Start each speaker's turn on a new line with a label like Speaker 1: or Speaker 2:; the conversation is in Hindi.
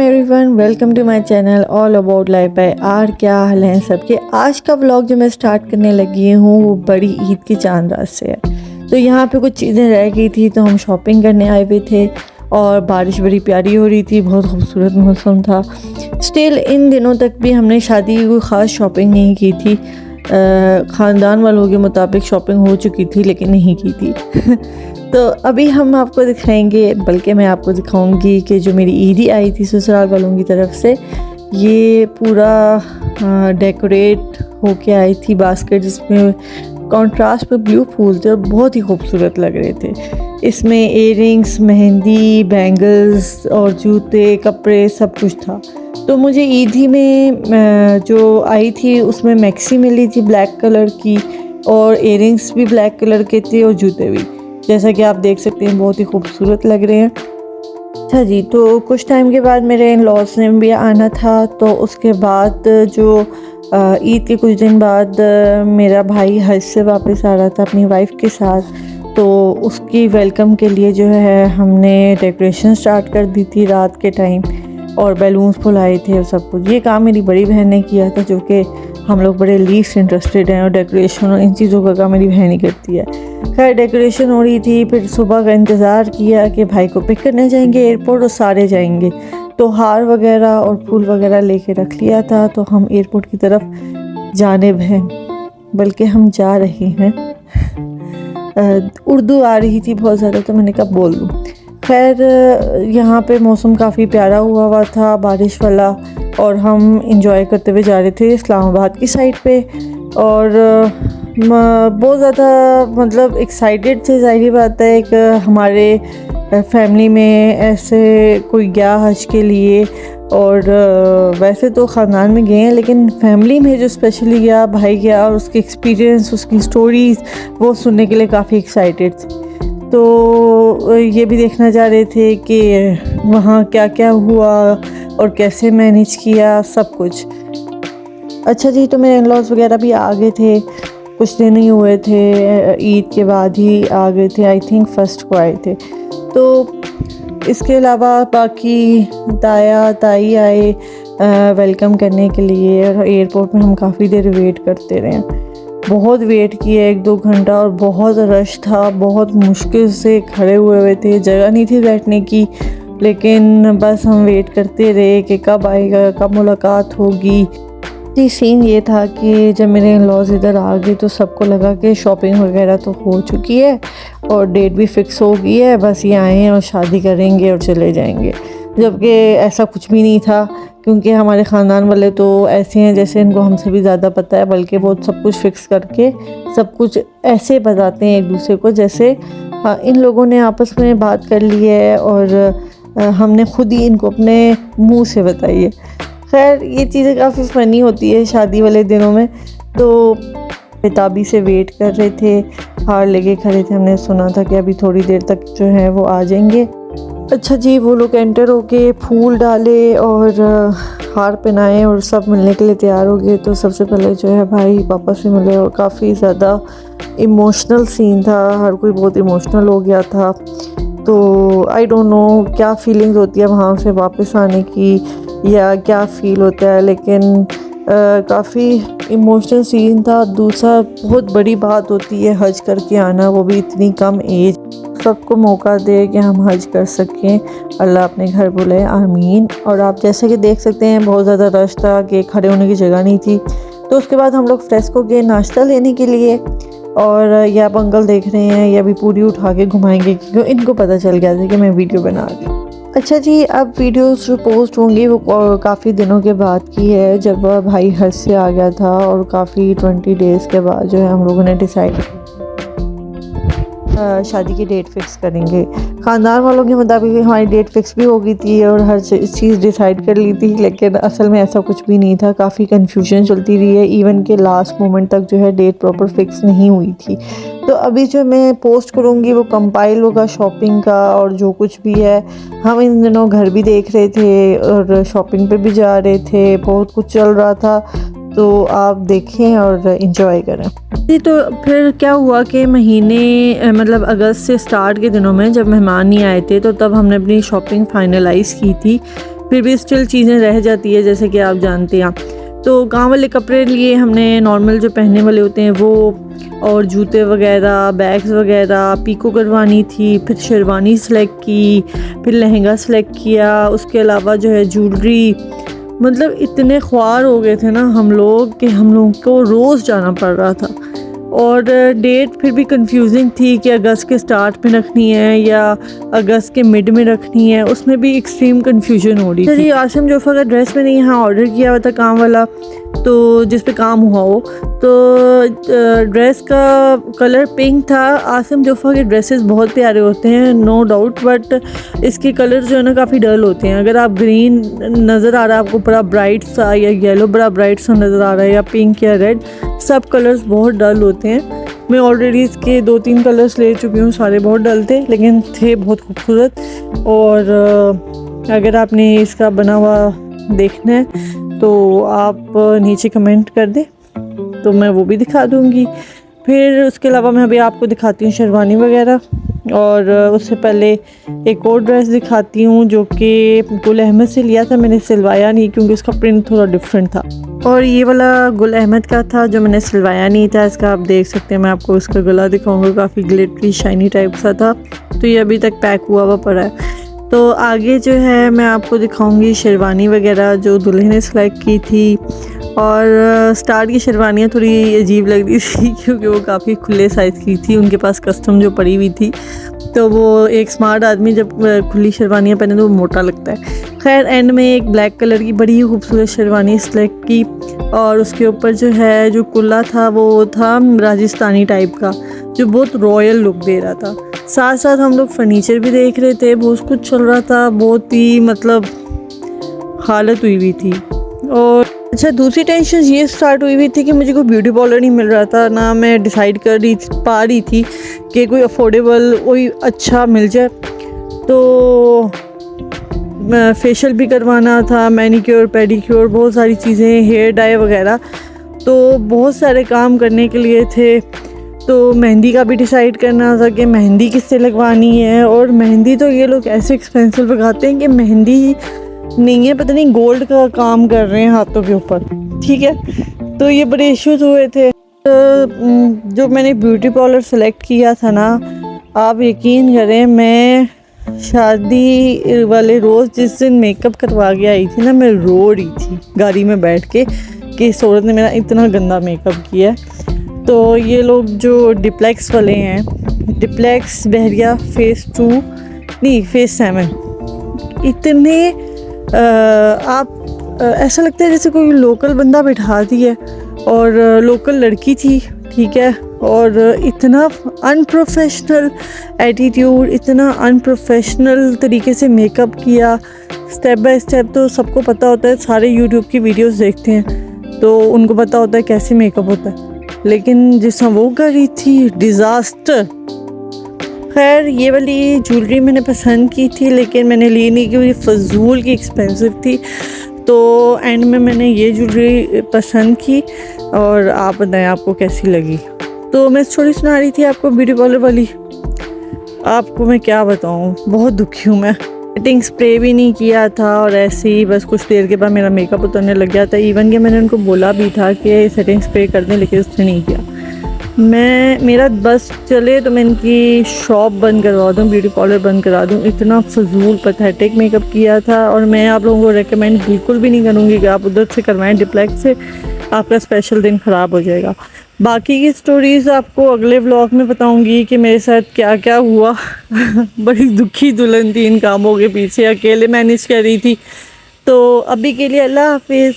Speaker 1: वालेकुम everyone, welcome to my channel all about life by R. क्या हाल हैं सबके। आज का व्लॉग जो मैं स्टार्ट करने लगी हूँ वो बड़ी ईद की चांद रात से है। तो यहाँ पे कुछ चीज़ें रह गई थी तो हम शॉपिंग करने आए हुए थे और बारिश बड़ी प्यारी हो रही थी, बहुत खूबसूरत मौसम था। स्टिल इन दिनों तक भी हमने शादी की कोई ख़ास शॉपिंग नहीं की थी। ख़ानदान वालों के मुताबिक शॉपिंग हो चुकी थी लेकिन नहीं की थी तो अभी हम आपको दिखाएंगे, बल्कि मैं आपको दिखाऊंगी कि जो मेरी ईदी आई थी ससुराल वालों की तरफ से, ये पूरा डेकोरेट होके आई थी बास्केट, जिसमें कॉन्ट्रास्ट में ब्लू फूल थे और बहुत ही खूबसूरत लग रहे थे। इसमें इयररिंग्स, मेहंदी, बैंगल्स और जूते, कपड़े सब कुछ था। तो मुझे ईदी में जो आई थी उसमें मैक्सी मिली थी ब्लैक कलर की, और इयररिंग्स भी ब्लैक कलर के थे और जूते भी, जैसा कि आप देख सकते हैं बहुत ही खूबसूरत लग रहे हैं। अच्छा जी, तो कुछ टाइम के बाद मेरे इन लॉज ने भी आना था। तो उसके बाद जो ईद के कुछ दिन बाद मेरा भाई हज से वापस आ रहा था अपनी वाइफ के साथ, तो उसकी वेलकम के लिए जो है हमने डेकोरेशन स्टार्ट कर दी थी रात के टाइम, और बैलून्स फुलाए थे और सब कुछ। ये काम मेरी बड़ी बहन ने किया था, जो कि हम लोग बड़े लीस्ट इंटरेस्टेड हैं, और डेकोरेशन और इन चीज़ों का काम मेरी बहन ही करती है। खैर डेकोरेशन हो रही थी, फिर सुबह का इंतज़ार किया कि भाई को पिक करने जाएंगे एयरपोर्ट और सारे जाएंगे, तो हार वगैरह और फूल वगैरह लेके रख लिया था। तो हम एयरपोर्ट की तरफ जानिब हैं, बल्कि हम जा रहे हैं। उर्दू आ रही थी बहुत ज़्यादा तो मैंने कहा बोल दूँ। खैर यहाँ पे मौसम काफ़ी प्यारा हुआ था, बारिश वाला, और हम इंजॉय करते हुए जा रहे थे इस्लामाबाद की साइड पे। और बहुत ज़्यादा मतलब एक्साइटेड थे। ज़ाहिर बात है, एक हमारे फैमिली में ऐसे कोई गया हज के लिए, और वैसे तो ख़ानदान में गए हैं, लेकिन फैमिली में जो स्पेशली गया, भाई गया, और उसके एक्सपीरियंस, उसकी स्टोरीज़ वो सुनने के लिए काफ़ी एक्साइटेड थे। तो ये भी देखना चाह रहे थे कि वहाँ क्या क्या हुआ और कैसे मैनेज किया सब कुछ। अच्छा जी, तो मेरे इन-लॉज़ वगैरह भी आ गए थे, कुछ दिन ही हुए थे, ईद के बाद ही आ गए थे, आई थिंक फर्स्ट को आए थे। तो इसके अलावा बाकी ताया ताई आए वेलकम करने के लिए, और एयरपोर्ट में हम काफ़ी देर वेट करते रहे, बहुत वेट किया, 1-2 घंटा, और बहुत रश था, बहुत मुश्किल से खड़े हुए थे, जगह नहीं थी बैठने की। लेकिन बस हम वेट करते रहे कि कब आएगा, कब मुलाकात होगी। जी, सीन ये था कि जब मेरे इन-लॉज़ इधर आ गए तो सबको लगा कि शॉपिंग वगैरह तो हो चुकी है और डेट भी फ़िक्स हो गई है, बस ये आए हैं और शादी करेंगे और चले जाएंगे। जबकि ऐसा कुछ भी नहीं था, क्योंकि हमारे ख़ानदान वाले तो ऐसे हैं जैसे इनको हमसे भी ज़्यादा पता है, बल्कि वो सब कुछ फ़िक्स करके सब कुछ ऐसे बताते हैं एक दूसरे को जैसे इन लोगों ने आपस में बात कर ली है, और हमने खुद ही इनको अपने मुँह से बताई है। खैर ये चीज़ें काफ़ी फ़नी होती है शादी वाले दिनों में। तो बेताबी से वेट कर रहे थे, हार लेके खड़े थे। हमने सुना था कि अभी थोड़ी देर तक जो है वो आ जाएंगे। अच्छा जी, वो लोग एंटर हो गए, फूल डाले और हार पहनाए और सब मिलने के लिए तैयार हो गए। तो सबसे पहले जो है भाई पापा से मिले, और काफ़ी ज़्यादा इमोशनल सीन था, हर कोई बहुत इमोशनल हो गया था। तो आई डोंट नो क्या फीलिंग्स होती है वहाँ से वापस आने की, या क्या फ़ील होता है, लेकिन काफ़ी इमोशनल सीन था। दूसरा बहुत बड़ी बात होती है हज करके आना, वो भी इतनी कम एज। सबको मौका दे कि हम हज कर सकें, अल्लाह अपने घर बुलाए, आमीन। और आप जैसे कि देख सकते हैं बहुत ज़्यादा रश था कि खड़े होने की जगह नहीं थी। तो उसके बाद हम लोग फ्रेस्को गए नाश्ता लेने के लिए, और यह आप अंकल देख रहे हैं, यह भी पूरी उठा के घुमाएंगे क्योंकि इनको पता चल गया था कि मैं वीडियो बना रही हूँ। अच्छा जी, अब वीडियोस जो पोस्ट होंगी वो काफ़ी दिनों के बाद की है, जब भाई हज से आ गया था, और काफ़ी 20 डेज़ के बाद जो है हम लोगों ने डिसाइड शादी की डेट फ़िक्स करेंगे। ख़ानदान वालों के मुताबिक हमारी डेट फ़िक्स भी हो गई थी और हर चीज़ डिसाइड कर ली थी, लेकिन असल में ऐसा कुछ भी नहीं था। काफ़ी कन्फ्यूजन चलती रही है, इवन के लास्ट मोमेंट तक जो है डेट प्रॉपर फ़िक्स नहीं हुई थी। तो अभी जो मैं पोस्ट करूँगी वो कंपाइल होगा शॉपिंग का, और जो कुछ भी है। हम इन दिनों घर भी देख रहे थे और शॉपिंग पे भी जा रहे थे, बहुत कुछ चल रहा था, तो आप देखें और एंजॉय करें। जी, तो फिर क्या हुआ कि महीने मतलब अगस्त से स्टार्ट के दिनों में जब मेहमान नहीं आए थे, तो तब हमने अपनी शॉपिंग फाइनलाइज़ की थी फिर भी स्टिल चीज़ें रह जाती है जैसे कि आप जानते हैं। तो गांव वाले कपड़े लिए हमने, नॉर्मल जो पहनने वाले होते हैं वो, और जूते वगैरह, बैग्स वगैरह, पीको करवानी थी, फिर शेरवानी सेलेक्ट की, फिर लहंगा सेलेक्ट किया, उसके अलावा जो है ज्वेलरी। मतलब इतने ख्वार हो गए थे ना हम लोग कि हम लोग को रोज़ जाना पड़ रहा था। और डेट फिर भी कंफ्यूजिंग थी कि अगस्त के स्टार्ट में रखनी है या अगस्त के मिड में रखनी है, उसमें भी एक्सट्रीम कंफ्यूजन हो रही थी। आसिम जोफ़ा का ड्रेस मैंने यहाँ ऑर्डर किया हुआ था काम वाला, तो जिस पे काम हुआ हो, तो ड्रेस का कलर पिंक था। आसिम जोफ़ा के ड्रेसेस बहुत प्यारे होते हैं नो डाउट, बट इसके कलर जो है ना काफ़ी डल होते हैं। अगर आप ग्रीन नज़र आ रहा है आपको बड़ा ब्राइट सा, या येलो बड़ा ब्राइट सा नज़र आ रहा है, या पिंक या रेड, सब कलर्स बहुत डल होते हैं। मैं ऑलरेडी इसके 2-3 कलर्स ले चुकी हूँ, सारे बहुत डल थे लेकिन थे बहुत खूबसूरत। और अगर आपने इसका बना हुआ देखना है तो आप नीचे कमेंट कर दें तो मैं वो भी दिखा दूँगी। फिर उसके अलावा मैं अभी आपको दिखाती हूँ शेरवानी वगैरह, और उससे पहले एक और ड्रेस दिखाती हूँ जो कि गुल अहमद से लिया था। मैंने सिलवाया नहीं क्योंकि उसका प्रिंट थोड़ा डिफरेंट था, और ये वाला गुल अहमद का था जो मैंने सिलवाया नहीं था। इसका आप देख सकते हैं, मैं आपको इसका गला दिखाऊंगा, काफ़ी ग्लिटरी शाइनी टाइप सा था। तो ये अभी तक पैक हुआ पड़ा है। तो आगे जो है मैं आपको दिखाऊंगी शेरवानी वगैरह जो दुल्हन ने सेलेक्ट की थी। और स्टार्ट की शेरवानियाँ थोड़ी अजीब लग रही थी क्योंकि वो काफ़ी खुले साइज़ की थी, उनके पास कस्टम जो पड़ी हुई थी। तो वो एक स्मार्ट आदमी जब खुली शेरवानियाँ पहने तो वो मोटा लगता है। खैर एंड में एक ब्लैक कलर की बड़ी ही खूबसूरत शेरवानी सेलेक्ट की, और उसके ऊपर जो है जो कुल्ला था वो था राजस्थानी टाइप का, जो बहुत रॉयल लुक दे रहा था। साथ साथ हम लोग फर्नीचर भी देख रहे थे, बहुत कुछ चल रहा था, बहुत ही मतलब हालत हुई हुई थी। और अच्छा, दूसरी टेंशन ये स्टार्ट हुई हुई थी कि मुझे कोई ब्यूटी पार्लर नहीं मिल रहा था ना, मैं डिसाइड कर पा रही थी कि कोई अफोर्डेबल कोई अच्छा मिल जाए। तो फेशियल भी करवाना था, मैनिक्योर पेडिक्योर, बहुत सारी चीज़ें, हेयर डाई वगैरह, तो बहुत सारे काम करने के लिए थे। तो मेहंदी का भी डिसाइड करना था कि मेहंदी किससे लगवानी है, और मेहंदी तो ये लोग ऐसे एक्सपेंसिव लगाते हैं कि मेहंदी नहीं है, पता नहीं गोल्ड का काम कर रहे हैं हाथों के ऊपर, ठीक है। तो ये बड़े इश्यूज हुए थे। तो जो मैंने ब्यूटी पार्लर सेलेक्ट किया था ना, आप यकीन करें, मैं शादी वाले रोज़ जिस दिन मेकअप करवा के आई थी ना, मैं रो रही थी गाड़ी में बैठ के कि इस औरत ने मेरा इतना गंदा मेकअप किया। तो ये लोग जो डिप्लेक्स वाले हैं, डिप्लेक्स बहरिया फेस 2 नहीं फेस 7, इतने आप ऐसा लगता है जैसे कोई लोकल बंदा बैठा दी है, और लोकल लड़की थी, ठीक है। और इतना अनप्रोफेशनल एटीट्यूड, इतना अनप्रोफेशनल तरीके से मेकअप किया, स्टेप बाय स्टेप। तो सबको पता होता है, सारे यूट्यूब की वीडियोस देखते हैं तो उनको पता होता है कैसे मेकअप होता है, लेकिन जिस तरह वो कर रही थी, डिज़ास्टर। खैर ये वाली ज्वेलरी मैंने पसंद की थी लेकिन मैंने ली नहीं क्योंकि फजूल की एक्सपेंसिव थी। तो एंड में मैंने ये ज्वेलरी पसंद की, और आप बताएं आपको कैसी लगी। तो मैं स्टोरी सुना रही थी आपको ब्यूटी पार्लर वाली, आपको मैं क्या बताऊं, बहुत दुखी हूँ मैं। सेटिंग स्प्रे भी नहीं किया था, और ऐसे ही बस कुछ देर के बाद मेरा मेकअप उतरने लग गया था। इवन कि मैंने उनको बोला भी था कि सेटिंग स्प्रे कर दें, लेकिन उसने नहीं किया। मेरा बस चले तो मैं इनकी शॉप बंद करवा दूँ, ब्यूटी पार्लर बंद करा दूँ। इतना फजूल पैथेटिक मेकअप किया था, और मैं आप लोगों को रेकमेंड बिल्कुल भी नहीं करूँगी कि आप उधर से करवाएं डिप्लेक्स से, आपका स्पेशल दिन ख़राब हो जाएगा। बाकी की स्टोरीज़ आपको अगले व्लॉग में बताऊँगी कि मेरे साथ क्या क्या हुआ। बड़ी दुखी दुल्हन थी इन कामों के पीछे, अकेले मैनेज कर रही थी। तो अभी के लिए अल्लाह हाफिज़।